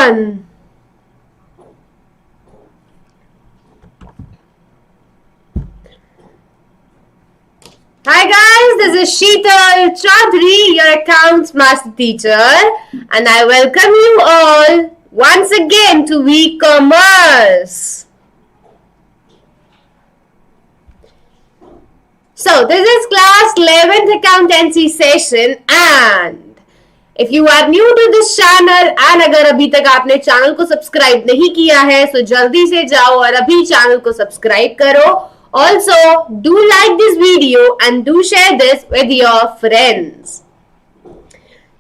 everyone. Hi guys, this is Sheetal Chaudhary, your accounts master teacher, and I welcome you all once again to e-commerce. So this is class 11th accountancy session, and if you are new to this channel and अगर अभी तक आपने channel को subscribe नहीं किया है तो जल्दी से जाओ और अभी चैनल को सब्सक्राइब करो. Also, do like this video and do share this with your friends.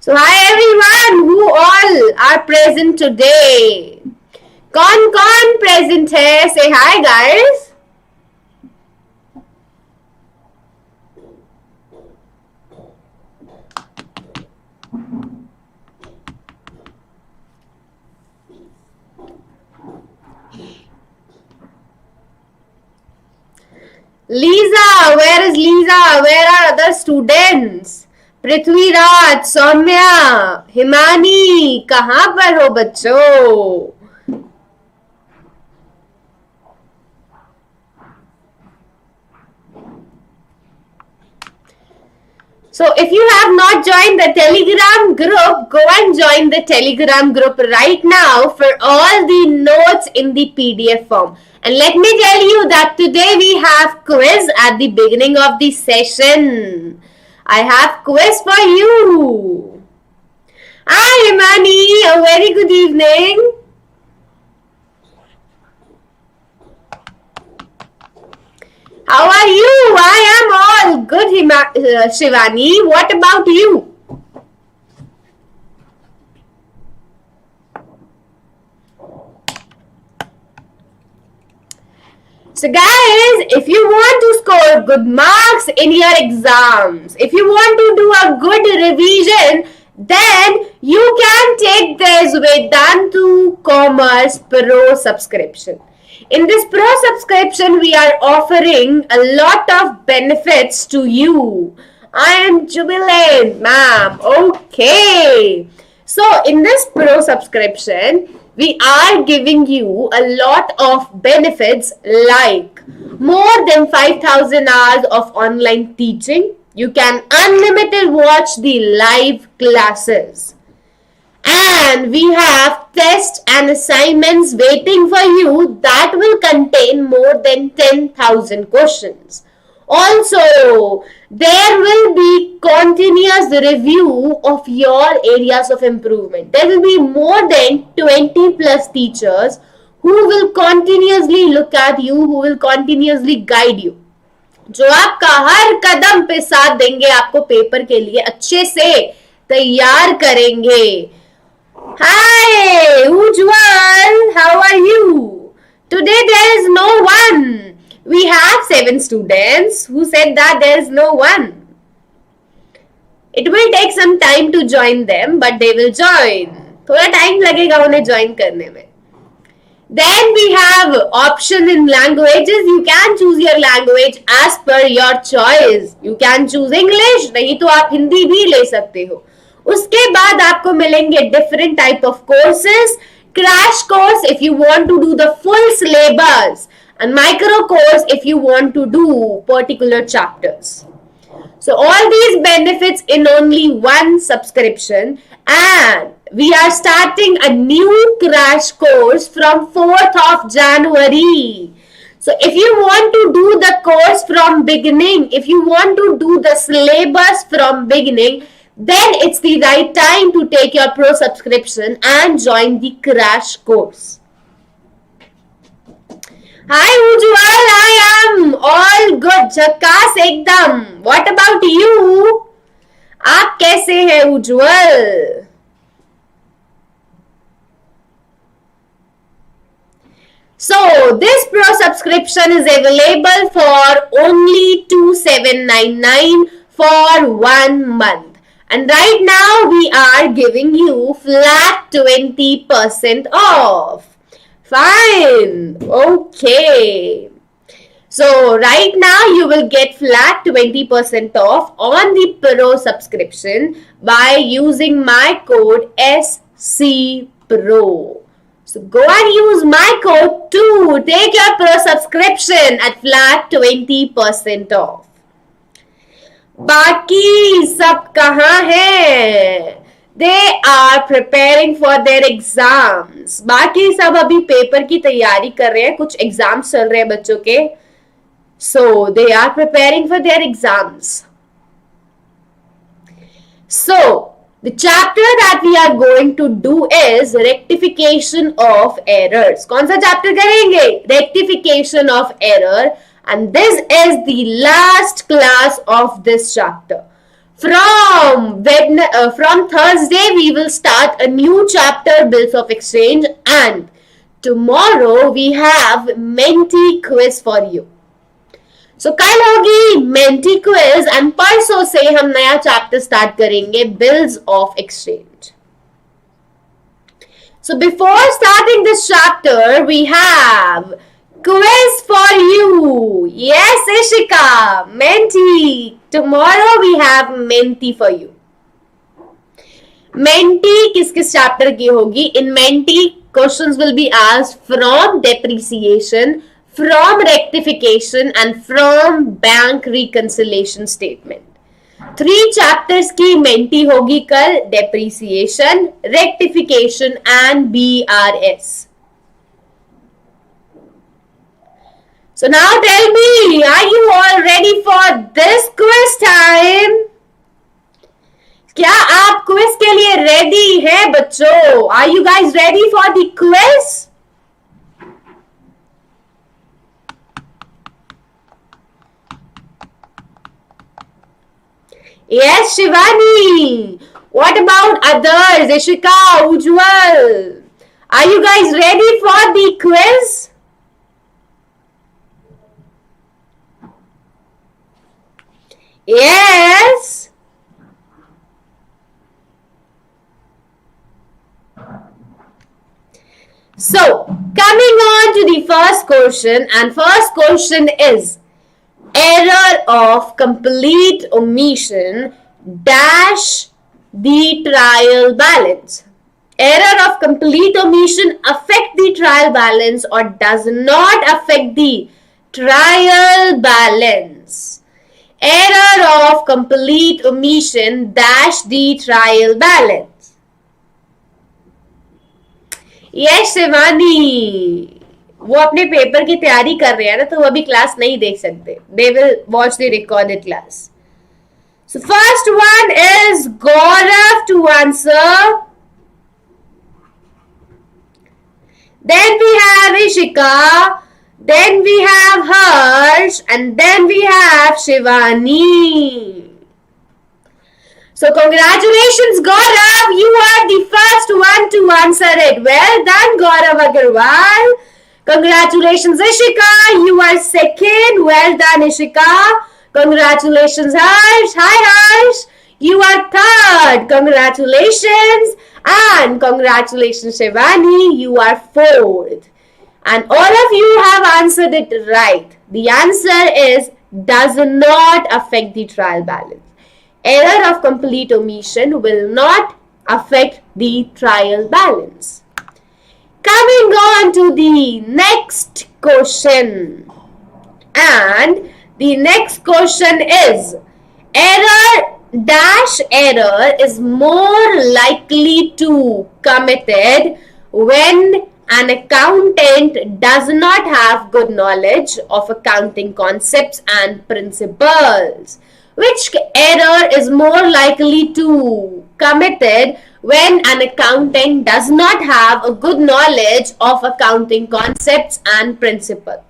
So hi everyone, who all are present today? कौन present है? Say hi guys. Lisa, where is Lisa? Where are other students? Prithviraj, Saumya, Himani, कहाँ पर हो बच्चों? So if you have not joined the Telegram group, go and join the Telegram group right now for all the notes in the PDF form. And let me tell you that today we have quiz at the beginning of the session. I have quiz for you. Hi Imani, a very good evening. How are you? I am all good, Shivani. What about you? So guys, if you want to score good marks in your exams, if you want to do a good revision, then you can take this Vedantu Commerce Pro Subscription. In this Pro Subscription, we are offering a lot of benefits to you. I am jubilant, ma'am. Okay. So in this Pro Subscription, we are giving you a lot of benefits like more than 5,000 hours of online teaching. You can unlimited watch the live classes. And we have tests and assignments waiting for you that will contain more than 10,000 questions. Also, there will be continuous review of your areas of improvement. There will be more than 20 plus teachers who will continuously look at you, who will continuously guide you. जो आपका हर कदम पे साथ देंगे, आपको paper के लिए अच्छे से तैयार करेंगे. Hi, Ujwal, how are you? Today there is no one. We have 7 students who said that there is no one. It will take some time to join them, but they will join. थोड़ा time लगेगा उन्हें join करने में. Then we have option in languages. You can choose your language as per your choice. You can choose English, नहीं तो आप हिंदी भी ले सकते हो. उसके बाद आपको मिलेंगे different type of courses, crash course if you want to do the full syllabus, and micro course if you want to do particular chapters. So all these benefits in only one subscription, and we are starting a new crash course from 4th of January. So if you want to do the course from beginning, if you want to do the syllabus from beginning, then it's the right time to take your pro subscription and join the crash course. Hi Ujwal, I am all good, झक्कास एकदम. What about you? आप कैसे हैं उज्जवल? So this pro subscription is available for only 2,799 for 1 month. And right now we are giving you flat 20% off. Fine. Okay. So right now you will get flat 20% off on the Pro subscription by using my code SCP. Pro. So go and use my code to take your Pro subscription at flat 20% off. बाकी सब कहाँ हैं? They are preparing for their exams. बाकी सब अभी paper की तैयारी कर रहे हैं, कुछ एग्जाम्स चल रहे हैं बच्चों के. So they are preparing for their exams. So the chapter that we are going to do is Rectification of Errors. कौन सा chapter करेंगे? Rectification of Error. And this is the last class of this chapter. From Thursday, we will start a new chapter, Bills of Exchange. And tomorrow, we have Menti quiz for you. So कल होगी Menti quiz and परसों से हम नया chapter start करेंगे Bills of Exchange. So before starting this chapter, we have quiz for you. Yes, Ishika, Menti. Tomorrow we have Menti for you. Menti किस chapter की होगी? In Menti, questions will be asked from depreciation, from rectification and from bank reconciliation statement. 3 chapters की Menti होगी कल, depreciation, rectification and BRS. So now tell me, are you all ready for this quiz time? क्या आप quiz के लिए ready हैं बच्चों? Are you guys ready for the quiz? Yes, Shivani. What about others? Ishika, Ujjwal. Are you guys ready for the quiz? Yes. So, coming on to the first question, and first question is error of complete omission dash the trial balance. Error of complete omission affect the trial balance or does not affect the trial balance. Error of complete omission dash the trial balance. Yes, Shivani. वो अपने paper की तैयारी कर रहे हैं ना, तो वो अभी क्लास नहीं देख सकते. They will watch the recorded class. So first one is Gaurav to answer. Then we have Ishika. Then we have Harsh. And then we have Shivani. So congratulations, Gaurav. You are the first one to answer it. Well done, Gaurav Agarwal. Congratulations, Ishika. You are second. Well done, Ishika. Congratulations, Harsh. Hi, Harsh. You are third. Congratulations. And congratulations, Shivani. You are fourth. And all of you have answered it right. The answer is does not affect the trial balance. Error of complete omission will not affect the trial balance. Coming on to the next question. And the next question is error dash error is more likely to committed when an accountant does not have good knowledge of accounting concepts and principles. Which error is more likely to committed when an accountant does not have a good knowledge of accounting concepts and principles?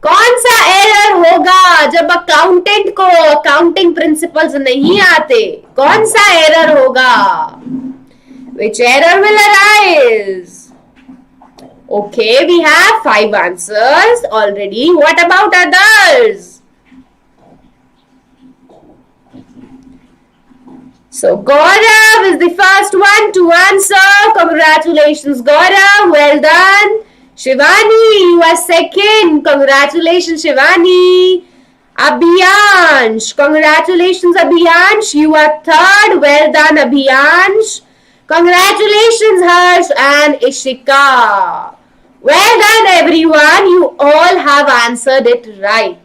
कौन सा error होगा जब accountant को accounting principles नहीं आते? कौन सा error होगा? Which error will arise? Okay, we have 5 answers already. What about others? So Gaurav is the first one to answer. Congratulations, Gaurav. Well done. Shivani, you are second. Congratulations, Shivani. Abhiyansh. Congratulations, Abhiyansh. You are third. Well done, Abhiyansh. Congratulations, Harsh and Ishika. Well done, everyone. You all have answered it right.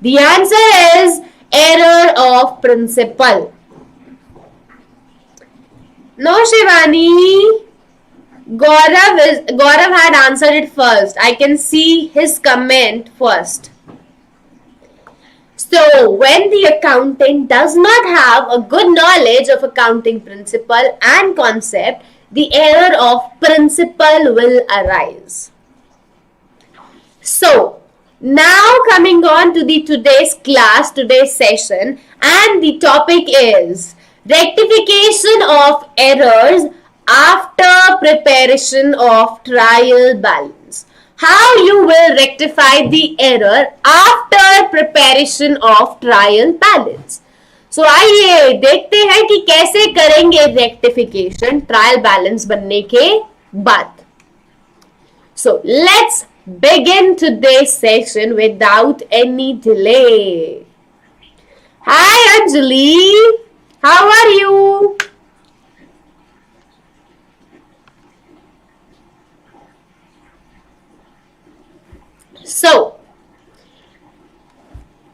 The answer is error of principle. No, Shivani. Gaurav had answered it first. I can see his comment first. So, when the accountant does not have a good knowledge of accounting principle and concept, the error of principle will arise. So, now coming on to the today's class, today's session, and the topic is rectification of errors after preparation of trial balance. How you will rectify the error after preparation of trial balance. So आइए देखते हैं कि कैसे करेंगे rectification trial balance बनने के बाद. So let's begin today's session without any delay. Hi Anjali, how are you? So,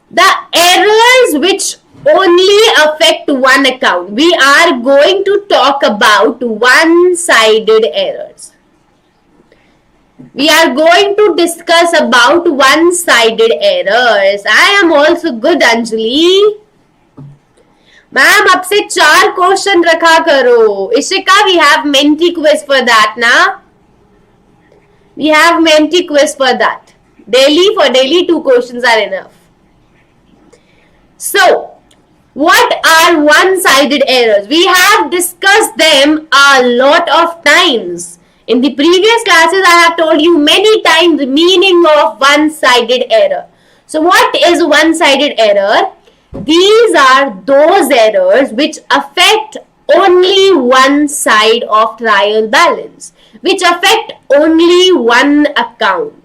the errors which only affect one account. We are going to talk about one-sided errors. We are going to discuss about one-sided errors. I am also good, Anjali. Ma'am, अब से 4 question रखा करो. Ishika, we have Menti quiz for that, na? We have Menti quiz for that. Daily 2 questions are enough. So, what are one-sided errors? We have discussed them a lot of times. In the previous classes, I have told you many times the meaning of one-sided error. So, what is one-sided error? These are those errors which affect only one side of trial balance, which affect only one account.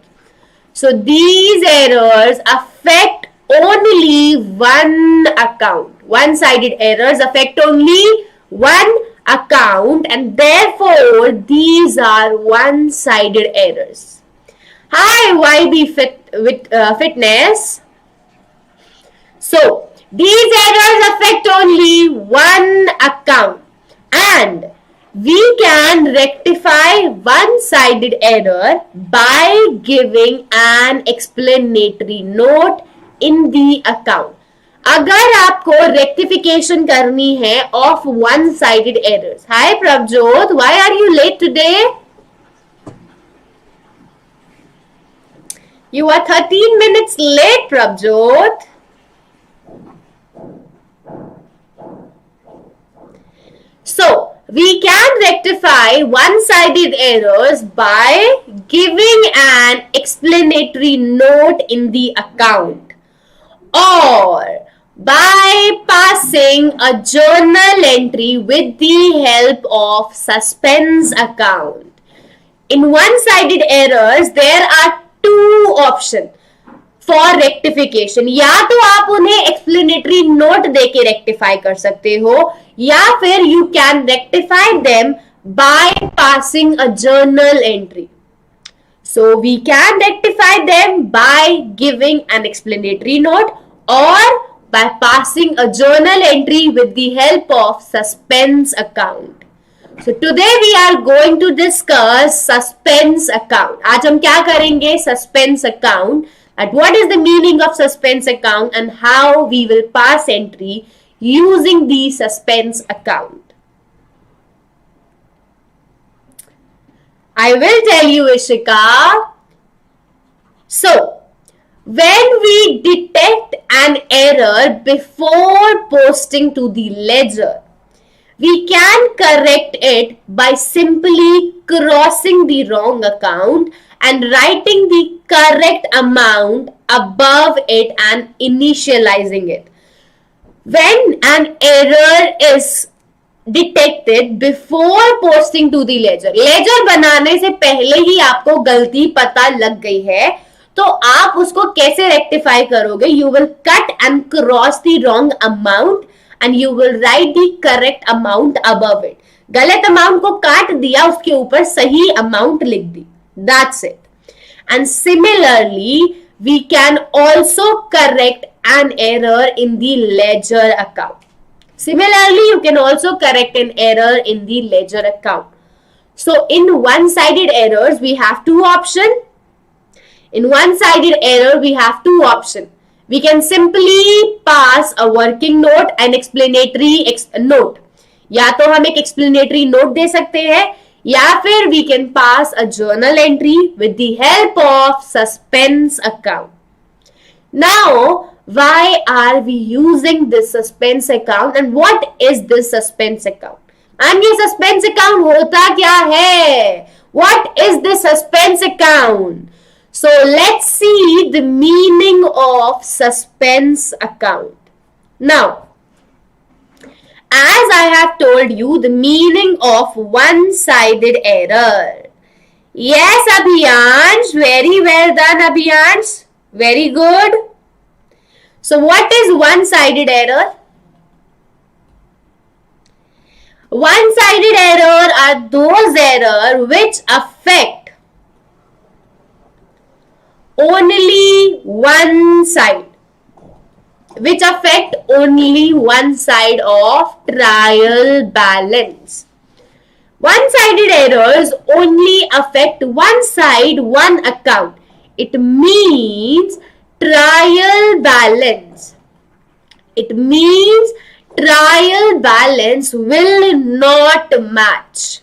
So these errors affect only one account. One-sided errors affect only one account, and therefore these are one-sided errors. Hi YB Fitness. So these errors affect only one account, and we can rectify one-sided error by giving an explanatory note in the account. अगर आपको rectification करनी है of one-sided errors. Hi Prabjot, why are you late today? You are 13 minutes late, Prabjot. So, we can rectify one-sided errors by giving an explanatory note in the account or by passing a journal entry with the help of suspense account. In one-sided errors, there are 2 options for rectification. या तो आप उन्हें explanatory note देके rectify कर सकते हो, या फिर you can rectify them by passing a journal entry. So we can rectify them by giving an explanatory note or by passing a journal entry with the help of suspense account. So today we are going to discuss suspense account. आज हम क्या करेंगे? Suspense account. And what is the meaning of suspense account and how we will pass entry using the suspense account. I will tell you, Ishika. So, when we detect an error before posting to the ledger, we can correct it by simply crossing the wrong account and writing the correct amount above it and initializing it. When an error is detected before posting to the ledger, ledger बनाने से पहले ही आपको गलती पता लग गई है, तो आप उसको कैसे rectify करोगे? You will cut and cross the wrong amount and you will write the correct amount above it. गलत अमाउंट को काट दिया, उसके ऊपर सही अमाउंट लिख दी. That's it. And similarly, we can also correct an error in the ledger account. Similarly, you can also correct an error in the ledger account. So in one-sided errors, we have two options. In one-sided error, we have two options. We can simply pass a working note and explanatory note. या तो हम एक explanatory note दे सकते हैं, या फिर we can pass a journal entry with the help of suspense account. Now, why are we using this suspense account and what is this suspense account? And ये suspense account होता क्या है? What is this suspense account? So let's see the meaning of suspense account. Now, as I have told you the meaning of one-sided error. Yes, Abhiyansh, very well done, Abhiyansh. Very good. So what is one-sided error? One-sided error are those errors which affect only one side. Which affect only one side of trial balance. One-sided errors only affect one side, one account. It means trial balance. It means trial balance will not match.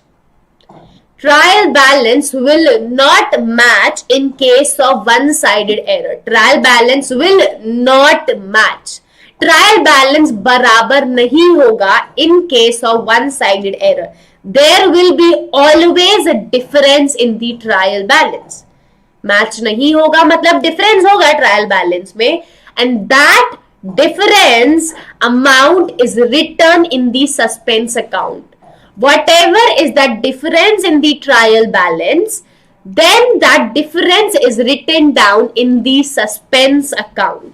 Trial balance will not match in case of one-sided error. Trial balance will not match. Trial balance बराबर नहीं होगा in case of one-sided error. There will be always a difference in the trial balance. Match नहीं होगा मतलब difference होगा trial balance में, and that difference amount is written in the suspense account. Whatever is that difference in the trial balance, then that difference is written down in the suspense account.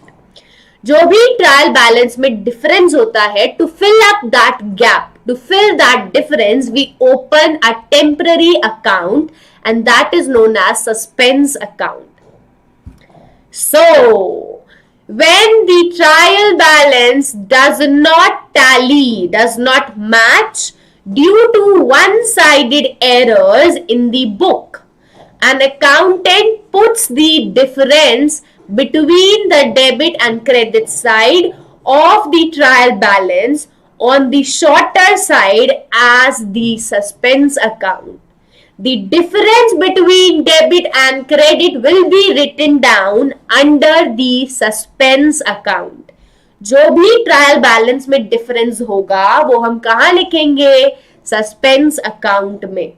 जो भी trial balance में difference होता है, to fill up that gap, to fill that difference, we open a temporary account and that is known as suspense account. So, when the trial balance does not tally, does not match, due to one-sided errors in the book, an accountant puts the difference between the debit and credit side of the trial balance on the shorter side as the suspense account. The difference between debit and credit will be written down under the suspense account. जो भी trial balance में difference होगा वो हम कहां लिखेंगे? Suspense account में.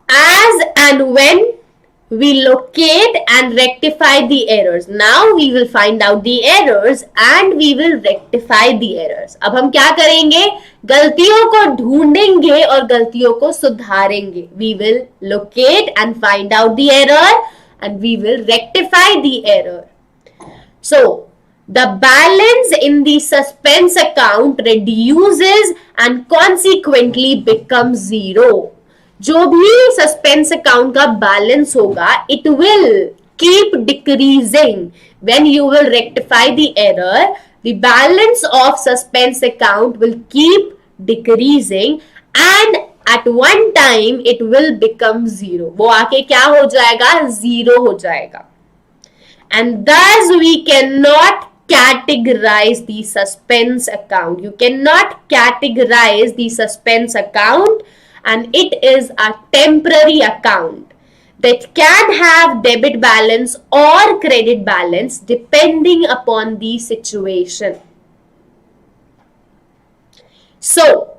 As and when we locate and rectify the errors. Now we will find out the errors and we will rectify the errors. अब हम क्या करेंगे? गलतियों को ढूंढेंगे और गलतियों को सुधारेंगे. We will locate and find out the error and we will rectify the error. So, the balance in the suspense account reduces and consequently becomes zero. जो भी suspense account का balance होगा, it will keep decreasing. When you will rectify the error, the balance of suspense account will keep decreasing and at one time it will become zero. वो आके क्या हो जाएगा? Zero हो जाएगा. And thus we cannot categorize the suspense account. You cannot categorize the suspense account, and it is a temporary account that can have debit balance or credit balance depending upon the situation. So,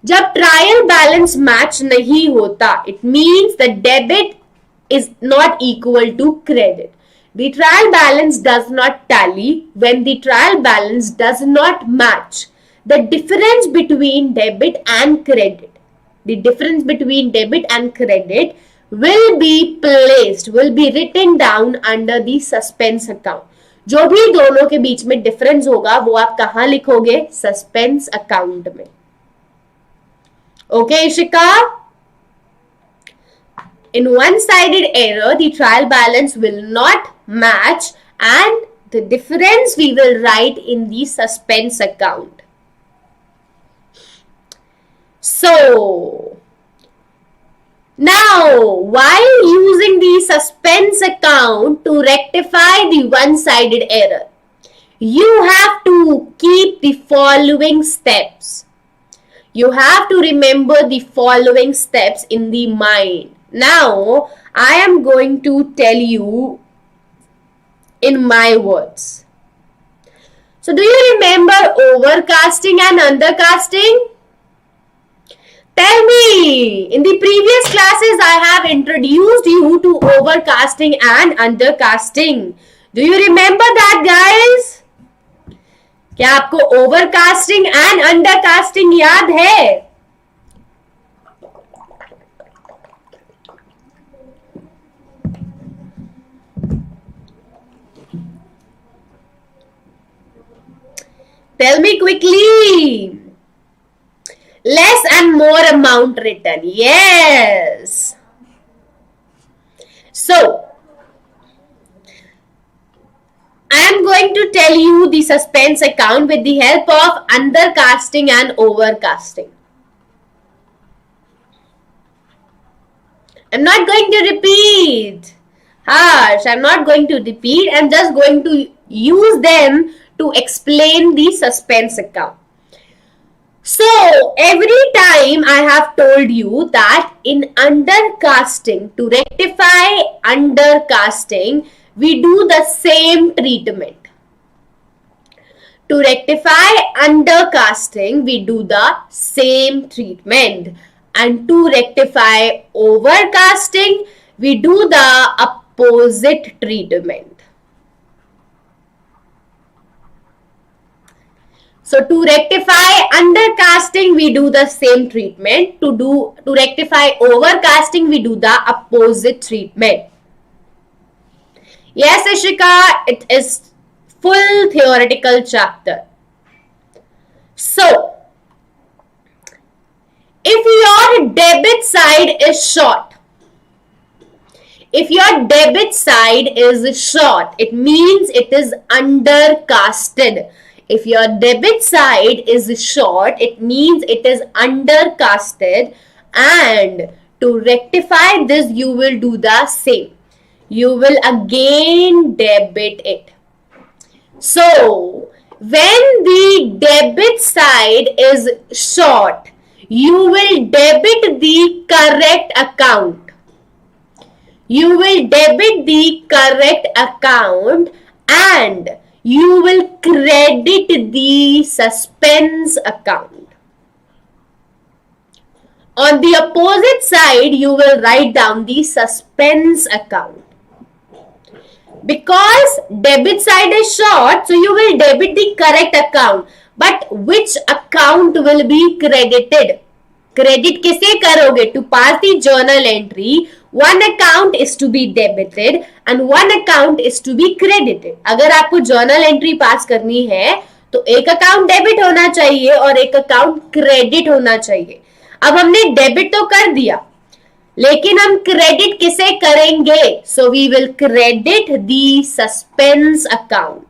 जब trial balance match नहीं होता, it means the debit is not equal to credit. The trial balance does not tally when the trial balance does not match. The difference between debit and credit, the difference between debit and credit will be placed, will be written down under the suspense account. जो भी दोनों के बीच में difference होगा वो आप कहां लिखोगे? सस्पेंस अकाउंट में. Okay Ishika? In one-sided error, the trial balance will not match and the difference we will write in the suspense account. So, now while using the suspense account to rectify the one-sided error, you have to keep the following steps. You have to remember the following steps in the mind. Now, I am going to tell you in my words. So, do you remember overcasting and undercasting? Tell me, in the previous classes, I have introduced you to overcasting and undercasting. Do you remember that, guys? क्या आपको overcasting and undercasting याद है? Tell me quickly. Less and more amount written. Yes. So, I am going to tell you the suspense account with the help of undercasting and overcasting. I'm not going to repeat. Harsh, I'm not going to repeat. I'm just going to use them to explain the suspense account. So, every time I have told you that in undercasting, to rectify undercasting, we do the same treatment. To rectify undercasting, we do the same treatment. And to rectify overcasting, we do the opposite treatment. So to rectify undercasting, we do the same treatment. To rectify overcasting, we do the opposite treatment. Yes, Ishika, it is full theoretical chapter. So, if your debit side is short, it means it is undercasted. If your debit side is short, it means it is undercasted, and to rectify this, you will do the same. You will again debit it. So, when the debit side is short, you will debit the correct account. You will debit the correct account and you will credit the suspense account. On the opposite side, you will write down the suspense account. Because debit side is short, so you will debit the correct account. But which account will be credited? Credit किसे करोगे? To pass the journal entry, one account is to be debited and one account is to be credited. अगर आपको journal entry pass करनी है तो एक account debit होना चाहिए और एक account credit होना चाहिए. अब हमने debit तो कर दिया, लेकिन हम credit किसे करेंगे? So we will credit the suspense account.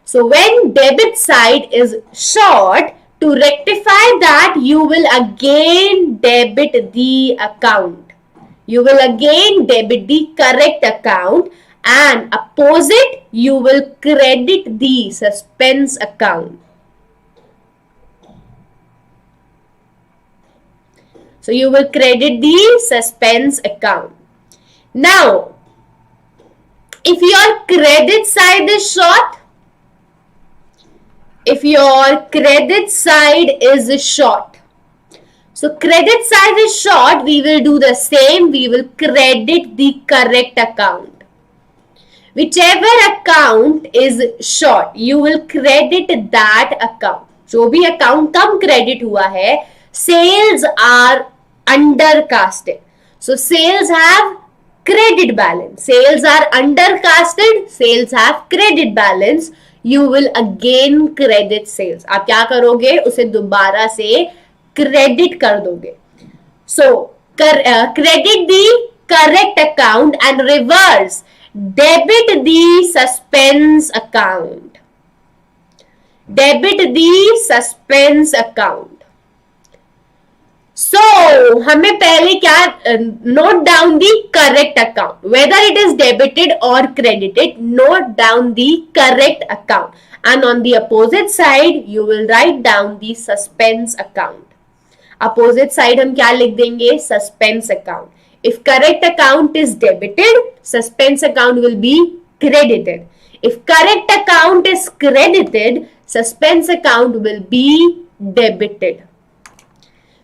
So when debit side is short, to rectify that, you will again debit the account. You will again debit the correct account and opposite, you will credit the suspense account. So you will credit the suspense account. Now, if your credit side is short, so credit side is short, we will do the same. We will credit the correct account. Whichever account is short, you will credit that account. जो भी account कम credit हुआ है, sales are undercasted. So sales have credit balance. Sales are undercasted, sales have credit balance. You will again credit sales. आप क्या करोगे? उसे दोबारा से credit कर दोगे. So, credit the correct account and reverse debit the suspense account. Debit the suspense account. So, हमें पहले क्या note down the correct account. Whether it is debited or credited, note down the correct account. And on the opposite side, you will write down the suspense account. Opposite side हम क्या लिख देंगे? Suspense account. If correct account is debited, suspense account will be credited. If correct account is credited, suspense account will be debited.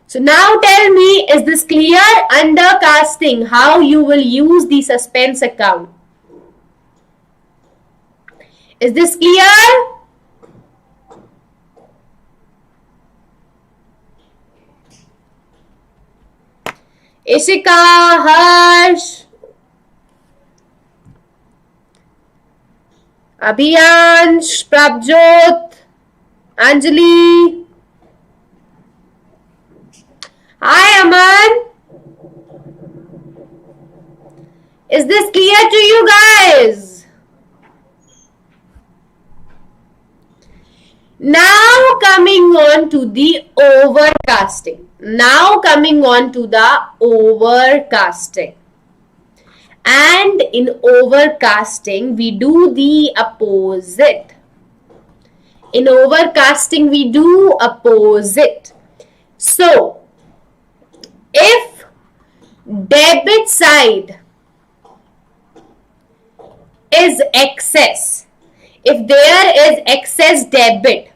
So now tell me, is this clear? Undercasting, how you will use the suspense account. Is this clear? Ishika, Harsh, Abhiyansh, Prabjot, Anjali. Hi, Aman. Is this clear to you guys? Now coming on to the overcasting. Now coming on to the overcasting. And in overcasting, we do the opposite. In overcasting, we do opposite. So, if debit side is excess, if there is excess debit,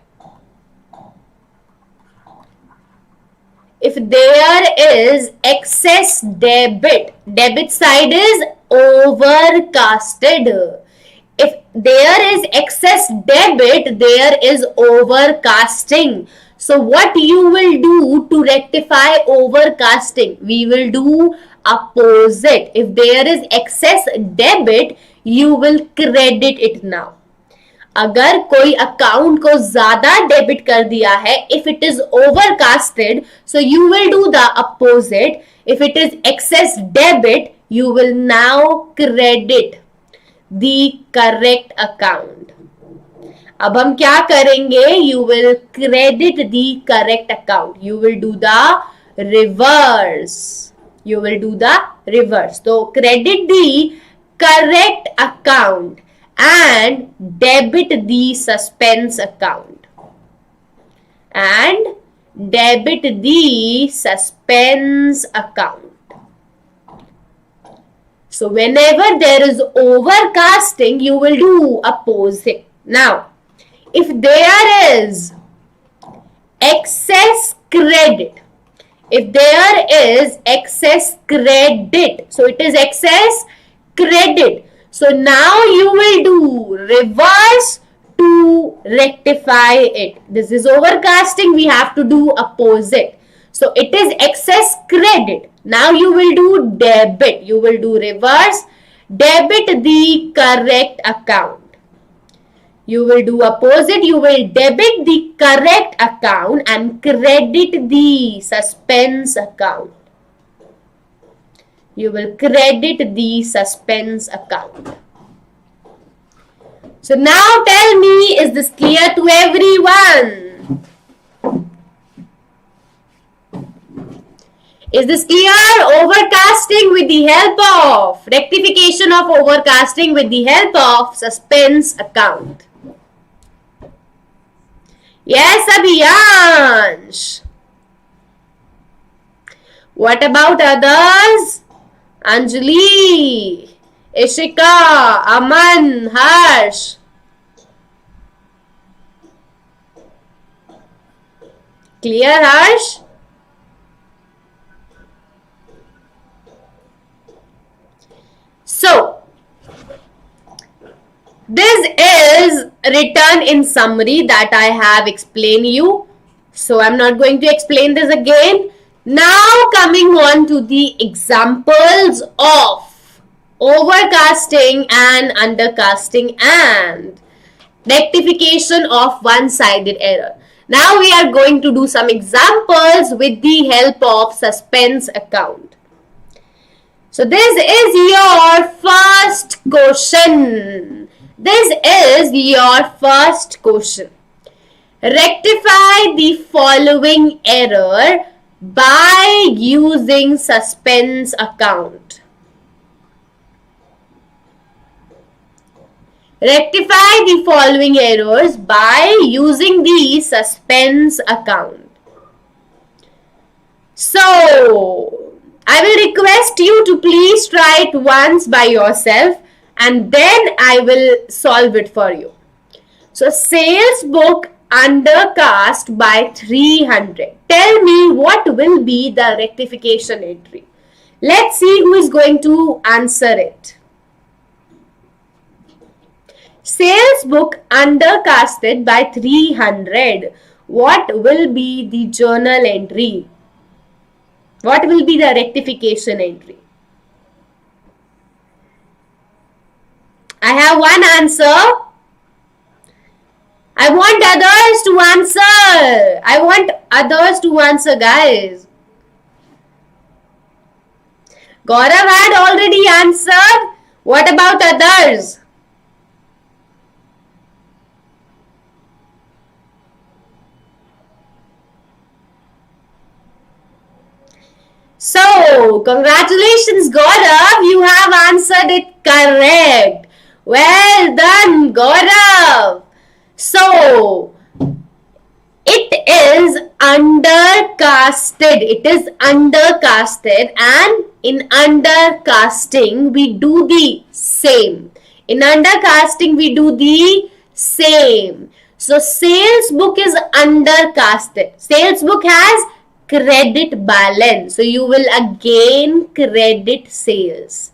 if there is excess debit, debit side is overcasted. If there is excess debit, there is overcasting. So what you will do to rectify overcasting? We will do opposite. If there is excess debit, you will credit it now. अगर कोई account को ज्यादा debit कर दिया है, if it is overcasted, so you will do the opposite. If it is excess debit, you will now credit the correct account. अब हम क्या करेंगे? You will credit the correct account. You will do the reverse. You will do the reverse. So credit the correct account and debit the suspense account. And debit the suspense account. So whenever there is overcasting, you will do opposite. Now, if there is excess credit, if there is excess credit, so it is excess credit. So now you will do reverse to rectify it. This is overcasting, we have to do opposite. So it is excess credit. Now you will do debit. You will do reverse, debit the correct account. You will do opposite. You will debit the correct account and credit the suspense account. You will credit the suspense account. So now tell me, is this clear to everyone? Is this clear? Overcasting with the help of rectification of overcasting with the help of suspense account. Yes, Abhiyansh. What about others? Anjali, Ishika, Aman, Harsh. Clear, Harsh? So, this is written in summary that I have explained you. So, I'm not going to explain this again. Now, coming on to the examples of overcasting and undercasting, and rectification of one-sided error. Now we are going to do some examples with the help of suspense account. So this is your first question. This is your first question. Rectify the following error by using suspense account. Rectify the following errors by using the suspense account. So, I will request you to please try it once by yourself and then I will solve it for you. So, sales book undercast by 300. Tell me what will be the rectification entry. Let's see who is going to answer it. Sales book undercasted by 300. What will be the journal entry? What will be the rectification entry? I have one answer. I want others to answer. I want others to answer, guys. Gaurav had already answered. What about others? So, congratulations Gaurav, you have answered it correct. Well done Gaurav. So, it is undercasted. It is undercasted, and in undercasting we do the same. In undercasting we do the same. So, sales book is undercasted. Sales book has credit balance. So you will again credit sales.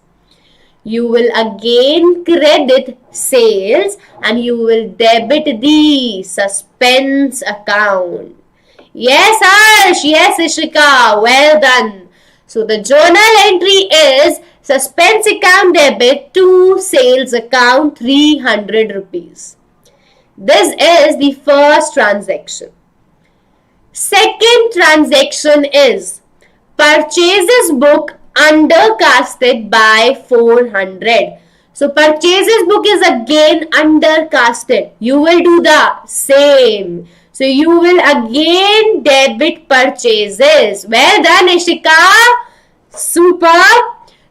You will again credit sales and you will debit the suspense account. Yes, Harsh. Yes, Ishika. Well done. So the journal entry is suspense account debit to sales account 300 rupees. This is the first transaction. Second transaction is purchases book undercasted by 400. So purchases book is again undercasted. You will do the same. So you will again debit purchases. Well done, Ishika. Super.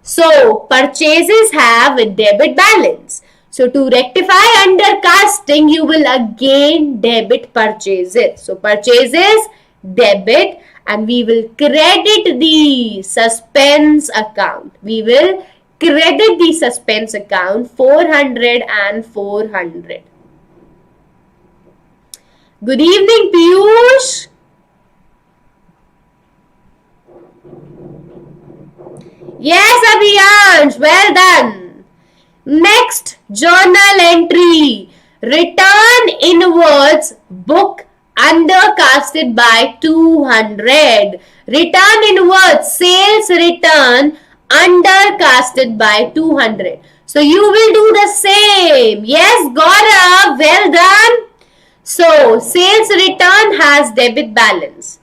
So purchases have a debit balance. So to rectify undercasting, you will again debit purchases. So purchases, debit, and we will credit the suspense account. We will credit the suspense account 400 and 400. Good evening, Piyush. Yes, Abhiyansh. Well done. Next, journal entry. Return inwards book undercasted by 200. Return inwards sales return undercasted by 200. So you will do the same. Yes, Gaurav. Well done. So sales return has debit balance.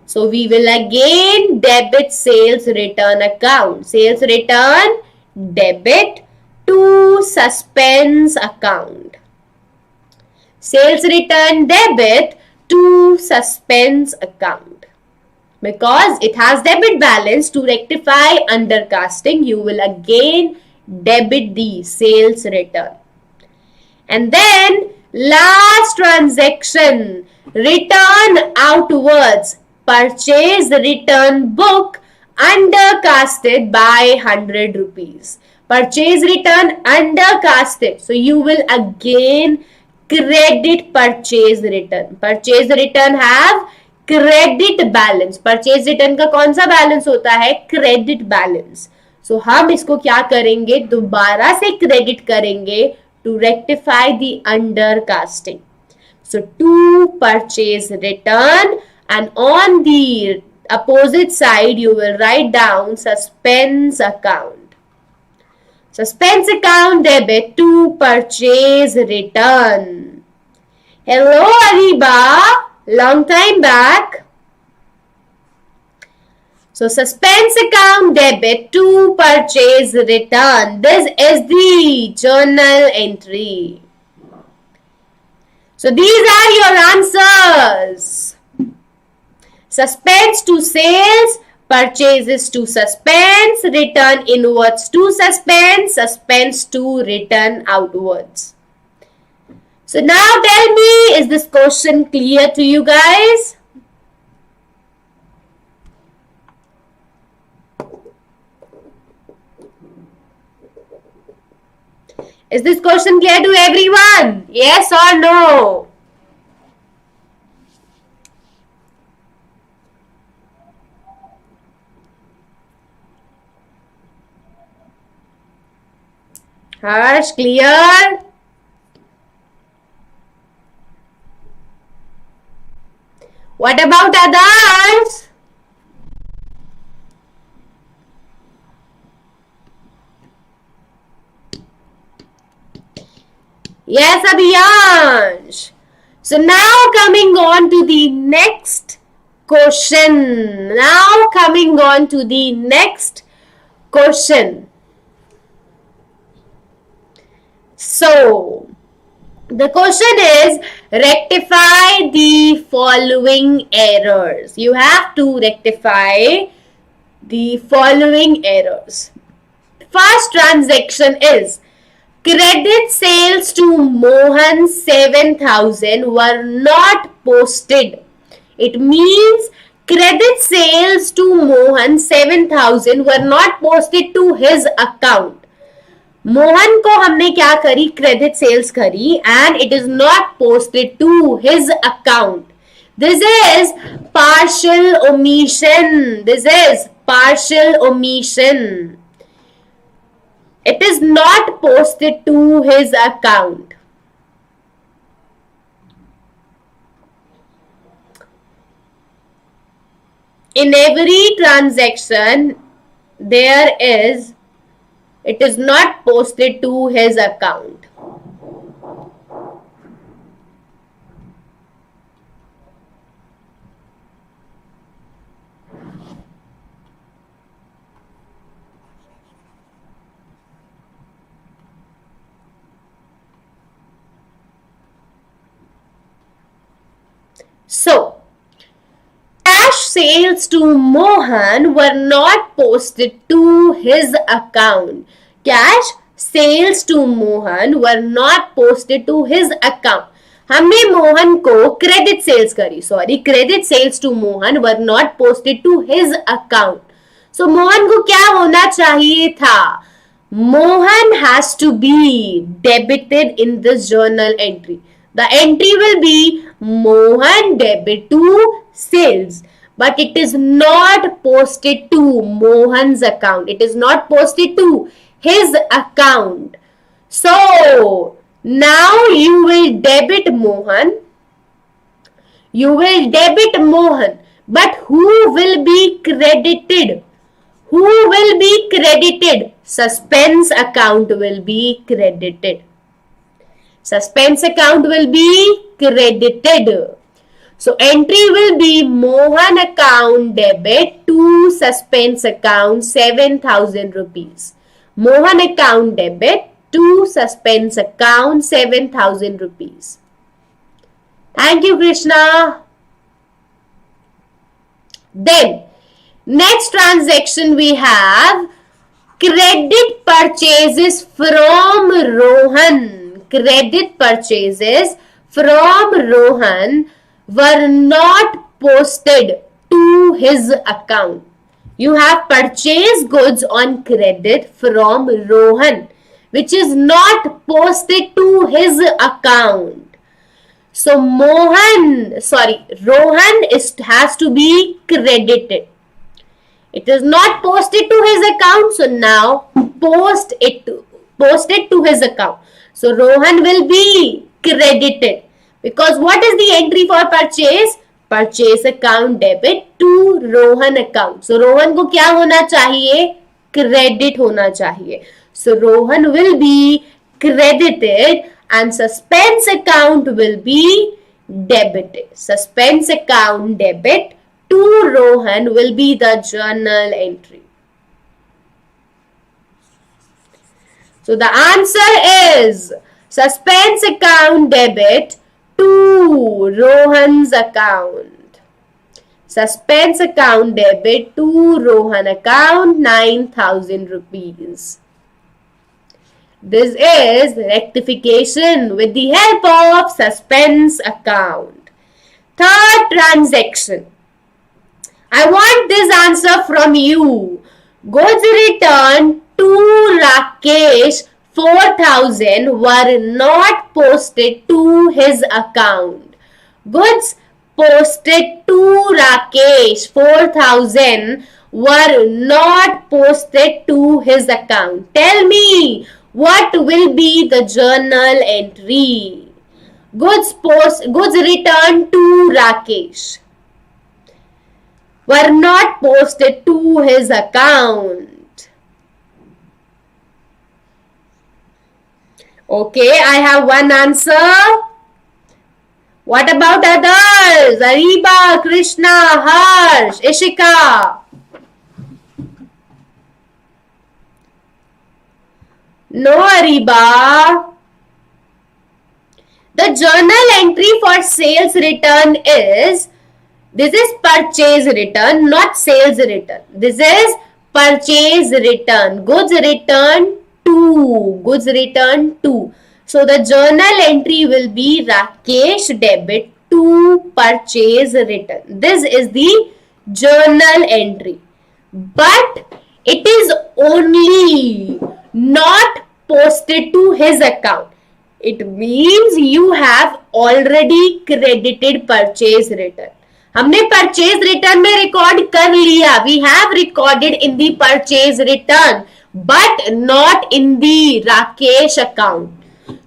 So we will again debit sales return account. Sales return debit to suspense account. Sales return debit to suspense account. Because it has debit balance, to rectify undercasting, you will again debit the sales return. And then last transaction, return outwards, purchase return book undercasted by 100 rupees. Purchase return undercasted. So you will again credit purchase return. Purchase return have credit balance. Purchase return का कौन सा balance होता है? Credit balance. So हम इसको क्या करेंगे? दोबारा से credit करेंगे to rectify the undercasting. So to purchase return, and on the opposite side you will write down suspense account. Suspense account debit to purchase return. Hello Ariba, long time back. So suspense account debit to purchase return. This is the journal entry. So these are your answers. Suspense to sales, purchases to suspense, return inwards to suspense, suspense to return outwards. So now tell me, is this question clear to you guys? Is this question clear to everyone? Yes or no? Harsh, clear? What about others? Yes, Abhiyansh. So now coming on to the next question. So, the question is, rectify the following errors. You have to rectify the following errors. First transaction is, credit sales to Mohan 7,000 were not posted. It means credit sales to Mohan 7,000 were not posted to his account. Mohan को हमने क्या करी, credit sales करी and it is not posted to his account. This is partial omission. It is not posted to his account. In every transaction, it is not posted to his account. So, cash sales to Mohan were not posted to his account. Cash sales to Mohan were not posted to his account. हमने मोहन को credit sales करी, credit sales to Mohan were not posted to his account. So Mohan को क्या होना चाहिए था? Mohan has to be debited in this journal entry. The entry will be Mohan debit to sales, but it is not posted to Mohan's account. It is not posted to his account. So now you will debit Mohan. But who will be credited? Suspense account will be credited. Suspense account will be credited. So entry will be Mohan account debit to suspense account 7,000 rupees. Mohan account debit to suspense account 7,000 rupees. Thank you, Krishna. Then next transaction we have credit purchases from Rohan. Credit purchases from Rohan were not posted to his account. You have purchased goods on credit from Rohan, which is not posted to his account. So Rohan has to be credited. It is not posted to his account, so now post it to his account. So Rohan will be credited, because what is the entry for purchase? Purchase account debit to Rohan account. So Rohan को क्या होना चाहिए? Credit होना चाहिए. So Rohan will be credited and suspense account will be debited. Suspense account debit to Rohan will be the journal entry. So the answer is suspense account debit to Rohan's account. Suspense account debit to Rohan account 9,000 rupees. This is rectification with the help of suspense account. Third transaction. I want this answer from you. Goods returned to Rakesh 4,000 were not posted to his account. Goods posted to Rakesh 4,000 were not posted to his account. Tell me, what will be the journal entry? Goods returned to Rakesh were not posted to his account. Okay, I have one answer. What about others? Ariba, Krishna, Harsh, Ishika. No, Ariba. The journal entry for sales return is, this is purchase return, not sales return. This is purchase return. Goods return to. Goods return to. So the journal entry will be Rakesh debit to purchase return. This is the journal entry. But it is only not posted to his account. It means you have already credited purchase return. हमने purchase return में record कर लिया. We have recorded in the purchase return but not in the Rakesh account.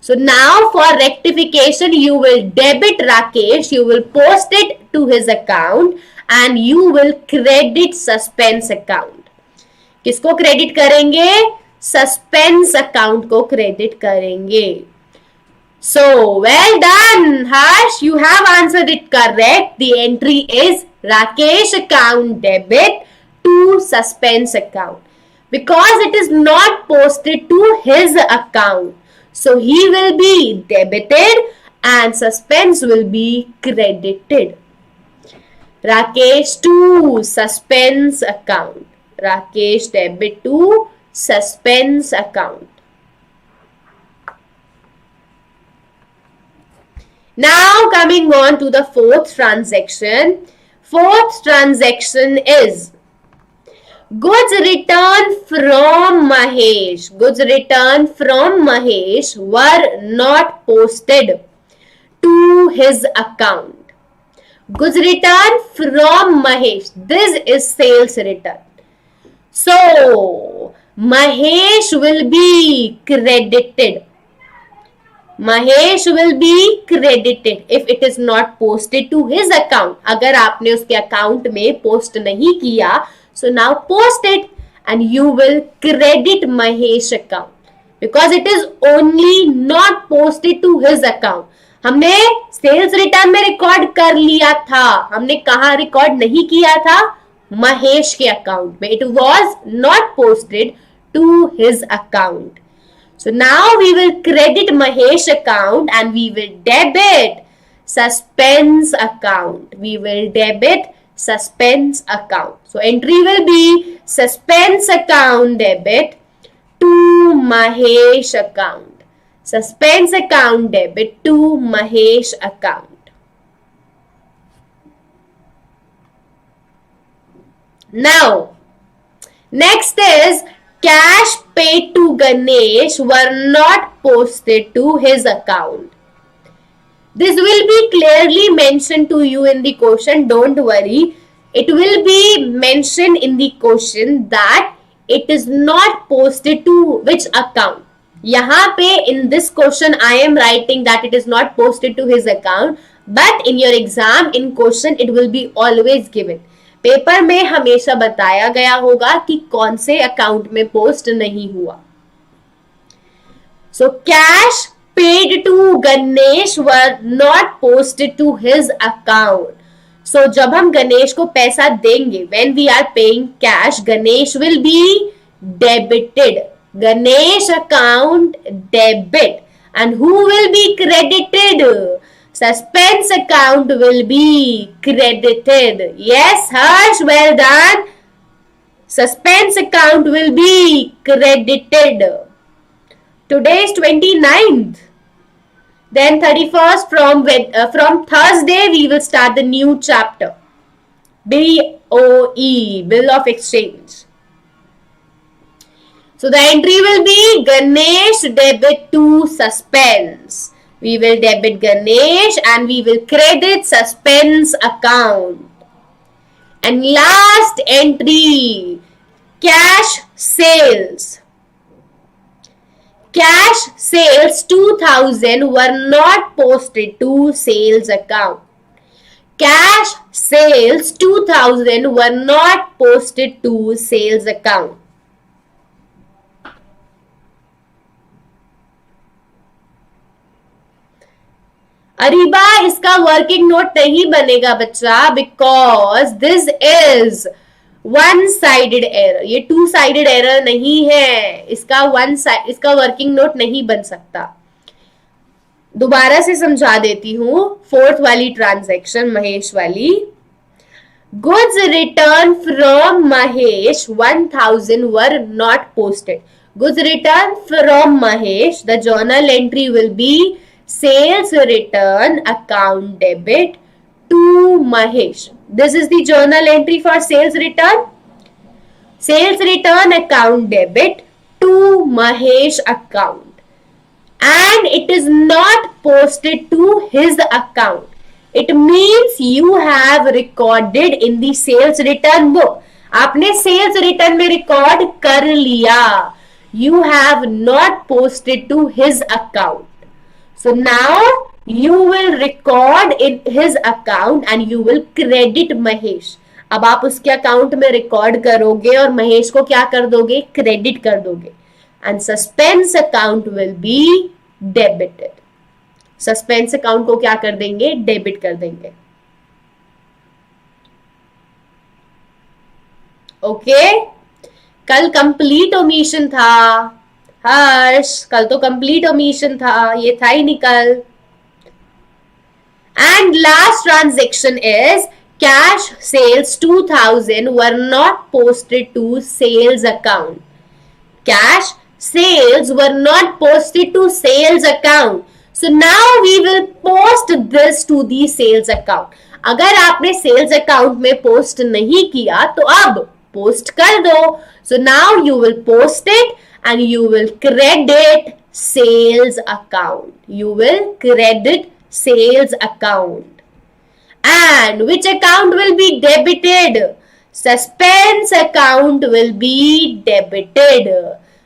So now for rectification you will debit Rakesh, you will post it to his account and you will credit suspense account. किसको credit करेंगे? Suspense account को credit करेंगे. So well done, Harsh. You have answered it correct. The entry is Rakesh account debit to suspense account because it is not posted to his account. So he will be debited and suspense will be credited. Rakesh to suspense account. Rakesh debit to suspense account. Now coming on to the fourth transaction. Fourth transaction is goods returned from Mahesh. Goods returned from Mahesh were not posted to his account. Goods returned from Mahesh. This is sales return. So Mahesh will be credited. Mahesh will be credited if it is not posted to his account. अगर आपने उसके account में post नहीं किया, so now post it and you will credit Mahesh account because it is only not posted to his account. हमने sales return में record कर लिया था. हमने कहाँ record नहीं किया था? महेश के account में. It was not posted to his account. So now we will credit Mahesh account and we will debit suspense account. We will debit suspense account. So entry will be suspense account debit to Mahesh account. Suspense account debit to Mahesh account. Now, next is cash paid to Ganesh were not posted to his account. This will be clearly mentioned to you in the question. Don't worry. It will be mentioned in the question that it is not posted to which account. यहाँ पे in this question I am writing that it is not posted to his account, but in your exam in question it will be always given. Paper में हमेशा बताया गया होगा कि कौन से अकाउंट में पोस्ट नहीं हुआ. So cash paid to Ganesh were not posted to his account. So जब हम गणेश को पैसा देंगे, when we are paying cash, Ganesh will be debited. Ganesh account debit. And who will be credited? Suspense account will be credited. Yes, Harsh, well done. Suspense account will be credited. Today is 29th. Then 31st from Thursday we will start the new chapter. BOE, Bill of Exchange. So the entry will be Ganesh debit to suspense. We will debit Ganesh and we will credit suspense account. And last entry, cash sales. Cash sales 2000 were not posted to sales account. Cash sales 2000 were not posted to sales account. Areeba, इसका working note नहीं बनेगा बच्चा, because this is one sided error. ये two sided error नहीं है. इसका working note नहीं बन सकता. दोबारा से समझा देती हूं. फोर्थ वाली ट्रांजैक्शन, महेश वाली. Goods return from Mahesh 1000 were not posted. Goods return from Mahesh, the journal entry will be sales return account debit to Mahesh. This is the journal entry for sales return. Sales return account debit to Mahesh account. And it is not posted to his account. It means you have recorded in the sales return book. आपने sales return में record कर लिया. You have not posted to his account. So now you will record in his account and you will credit Mahesh. अब आप उसके account में record करोगे और महेश को क्या कर दोगे? क्रेडिट कर दोगे. And suspense account will be debited. Suspense account को क्या कर देंगे? डेबिट कर देंगे. ओके. कल कंप्लीट ओमिशन था. हर्ष, कल तो कंप्लीट ओमिशन था, ये था ही नहीं कल. And last transaction is cash sales 2000 were not posted to sales account. Cash sales were not posted to sales account. So now we will post this to the sales account. अगर आपने sales account में post नहीं किया तो अब post कर दो. So now you will post it and you will credit sales account. You will credit sales account. And which account will be debited? Suspense account will be debited.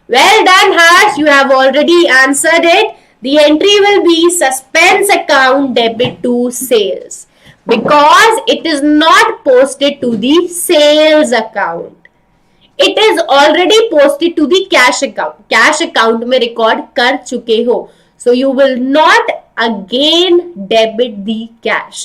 Well done, Harsh. You have already answered it. The entry will be suspense account debit to sales because it is not posted to the sales account. It is already posted to the cash account. Cash account में record कर चुके हो. So you will not again debit the cash.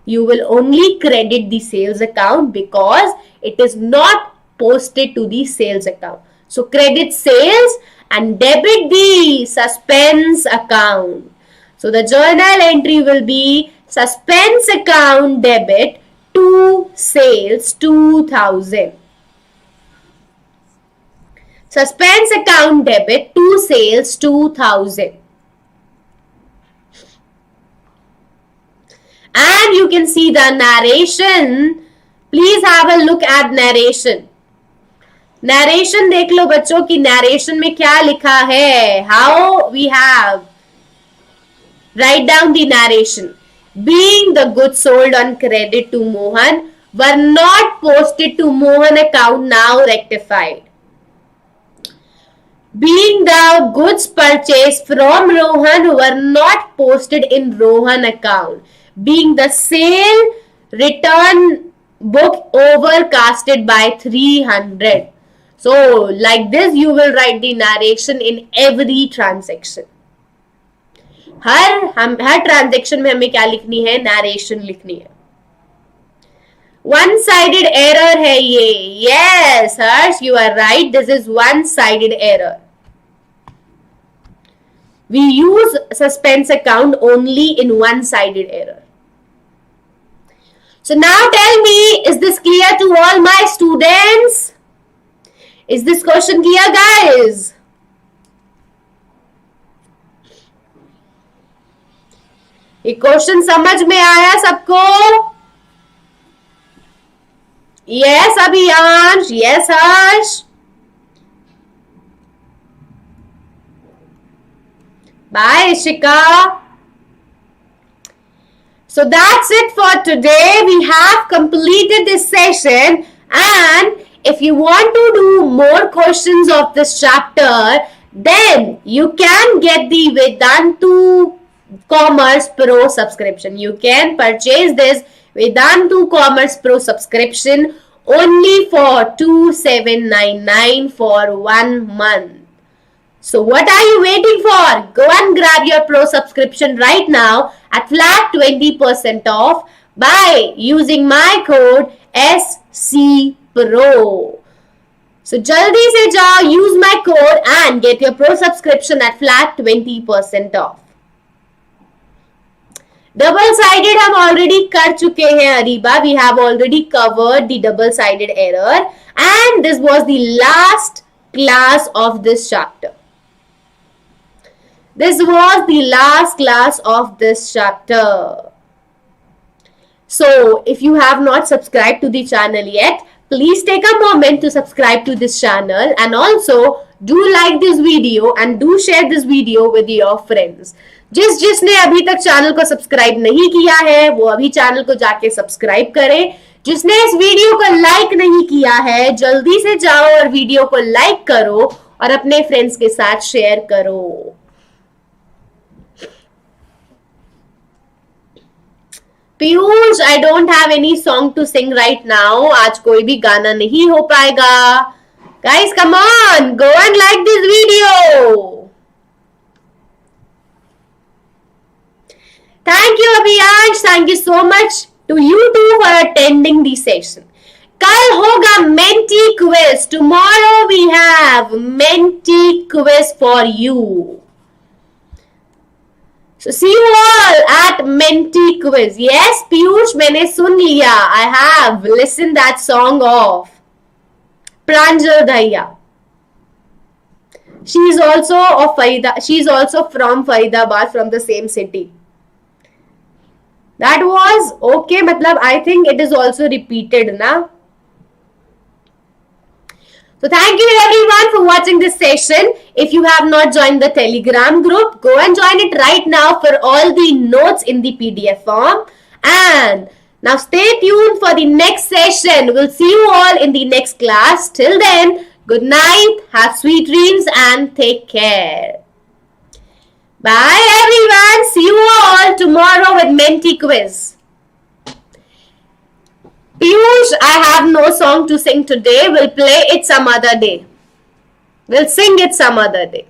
You will only credit the sales account because it is not posted to the sales account. So credit sales and debit the suspense account. So the journal entry will be suspense account debit to sales 2000. Suspense account debit to sales 2000. And you can see the narration. Please have a look at narration. Narration देख लो बच्चों की narration में क्या लिखा है. How we have. Write down the narration. Being the goods sold on credit to Mohan were not posted to Mohan account, now rectified. Being the goods purchased from Rohan were not posted in Rohan account. Being the sale return book overcasted by 300. So like this you will write the narration in every transaction. Her transaction में हमें क्या लिखनी है? Narration लिखनी है. One-sided error है ये. Yes, Harsh, you are right. This is one-sided error. We use suspense account only in one-sided error. So now tell me, is this clear to all my students? Is this question clear, guys? ये question समझ में आया सबको? Yes, Abhiyansh. Yes, Harsh. Bye, Ishika. So that's it for today. We have completed this session, and if you want to do more questions of this chapter, then you can get the Vedantu Commerce Pro subscription. You can purchase this Vedantu Commerce Pro subscription only for 2,799 for 1 month. So what are you waiting for? Go and grab your Pro subscription right now at flat 20% off by using my code SCPRO. So jaldi se jao, use my code and get your Pro subscription at flat 20% off. Double-sided हम already कर चुके हैं Areeba. We have already covered the double-sided error, and this was the last class of this chapter. This was the last class of this chapter. So if you have not subscribed to the channel yet, please take a moment to subscribe to this channel, and also do like this video and do share this video with your friends. जिसने अभी तक channel को subscribe नहीं किया है वो अभी channel को जाके सब्सक्राइब करे. जिसने इस वीडियो को लाइक नहीं किया है जल्दी से जाओ और वीडियो को लाइक करो और अपने फ्रेंड्स के साथ शेयर करो. Piyush, I don't have any song to sing right now. आज कोई भी गाना नहीं हो पाएगा. Guys, come on, go and like this video. Thank you, Abhiyansh. Thank you so much to you too for attending the session. कल होगा Menti quiz. Tomorrow we have Menti quiz for you. So see you all at Menti quiz. Yes, Piyush, मैंने सुन लिया. I have listened that song of Pranjal Dhaiya. She is also from Faridabad, from the same city. That was okay. मतलब I think it is also repeated, na? So thank you everyone for watching this session. If you have not joined the Telegram group, go and join it right now for all the notes in the PDF form. And now stay tuned for the next session. We'll see you all in the next class. Till then, good night, have sweet dreams and take care. Bye everyone. See you all tomorrow with Menti quiz. Piyush, I have no song to sing today. We'll play it some other day. We'll sing it some other day.